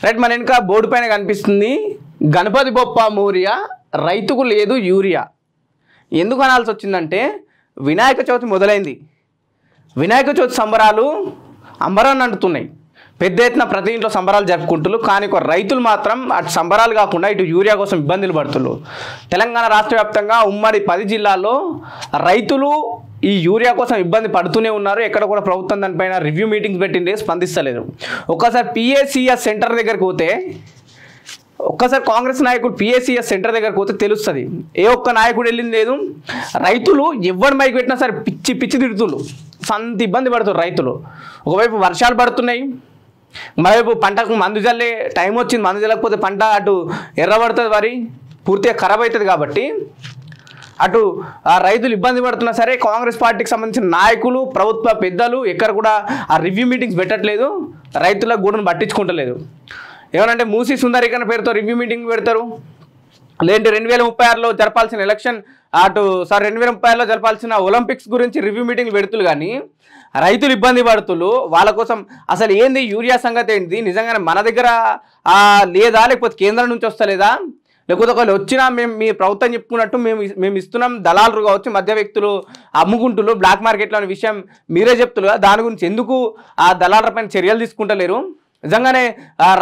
Right, మన వెనుక board పైన కనిపిస్తుంది గణపతి బొప్ప మోరియా రైతుకు లేదు యూరియా. ఎందుకు అనాల్సి వచ్చిందంటే వినాయక చవితి మొదలైంది. వినాయక చవితి సంబరాలు అంబరాన్ని అంటున్నాయి. పెద్ద ఎత్తున ప్రతి ఇంట్లో సంబరాలు జరుపుకుంటున్నారు. కానీ రైతులు మాత్రం అటు సంబరాలు కాకుండా ఇటు యూరియా కోసం ఇబ్బందులు పడుతున్నారు. తెలంగాణ రాష్ట్ర వ్యాప్తంగా ఉమ్మడి 10 జిల్లాల్లో రైతులు ఈ యూరియా కోసం ఇబ్బంది పడుతూనే ఉన్నారు. ఎక్కడ కూడా ప్రభుత్వం దానిపైన రివ్యూ మీటింగ్స్ పెట్టింది, స్పందిస్తలేదు. ఒక్కసారి పిఏసిఎస్ సెంటర్ దగ్గరికి పోతే, ఒక్కసారి కాంగ్రెస్ నాయకుడు పిఏసిఎస్ సెంటర్ దగ్గరకు పోతే తెలుస్తుంది. ఏ ఒక్క నాయకుడు వెళ్ళింది లేదు. రైతులు ఎవరి మైకి పెట్టినా సరే పిచ్చి పిచ్చి తిడుతున్నారు. అంత ఇబ్బంది పడుతున్నారు రైతులు. ఒకవైపు వర్షాలు పడుతున్నాయి, మరోవైపు పంటకు మందు జల్లే టైం వచ్చింది. మందు జల్లకపోతే పంట అటు ఎర్రబడుతుంది, వరి పూర్తిగా ఖరాబ్ అవుతుంది. కాబట్టి అటు ఆ రైతులు ఇబ్బంది పడుతున్నా సరే కాంగ్రెస్ పార్టీకి సంబంధించిన నాయకులు, ప్రభుత్వ పెద్దలు ఎక్కడ కూడా ఆ రివ్యూ మీటింగ్స్ పెట్టట్లేదు. రైతుల గూడును పట్టించుకుంటలేదు. ఏమనంటే మూసీ సుందరీకరణ పేరుతో రివ్యూ మీటింగ్ పెడతారు. లేదంటే 2036లో జరపాల్సిన ఎలక్షన్, 2036లో జరపాల్సిన ఒలింపిక్స్ గురించి రివ్యూ మీటింగ్లు పెడుతులు. కానీ రైతులు ఇబ్బంది పడుతులు. వాళ్ళ కోసం అసలు ఏంది యూరియా సంగతి ఏంటి, నిజంగానే మన దగ్గర లేదా, లేకపోతే కేంద్రం నుంచి వస్తలేదా, లేకపోతే ఒకవేళ వచ్చినా మీ ప్రభుత్వం చెప్పుకున్నట్టు మేము ఇస్తున్నాం, దళాలు కావచ్చు, మధ్య వ్యక్తులు అమ్ముకుంటున్నారు బ్లాక్ మార్కెట్లో అనే విషయం మీరే చెప్తున్నారు. దాని గురించి ఎందుకు ఆ దళాలపైన చర్యలు తీసుకుంటలేరు? నిజంగానే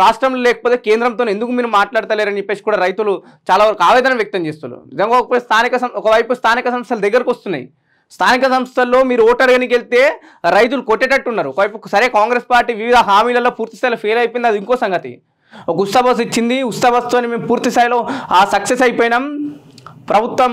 రాష్ట్రంలో లేకపోతే కేంద్రంతో ఎందుకు మీరు మాట్లాడతలేరని చెప్పేసి కూడా రైతులు చాలా వరకు ఆవేదన వ్యక్తం చేస్తున్నారు. నిజంగా ఒకవైపు స్థానిక సంస్థల దగ్గరకు వస్తున్నాయి. స్థానిక సంస్థల్లో మీరు ఓటర్ ఎన్నిక వెళ్తే రైతులు కొట్టేటట్టున్నారు. ఒకవైపు సరే కాంగ్రెస్ పార్టీ వివిధ హామీలలో పూర్తి స్థాయిలో ఫెయిల్ అయిపోయింది, అది ఇంకో సంగతి. ఒక ఉస్తా బస్ ఇచ్చింది, ఉస్తా బస్తో మేము పూర్తి స్థాయిలో సక్సెస్ అయిపోయినాం. ప్రభుత్వం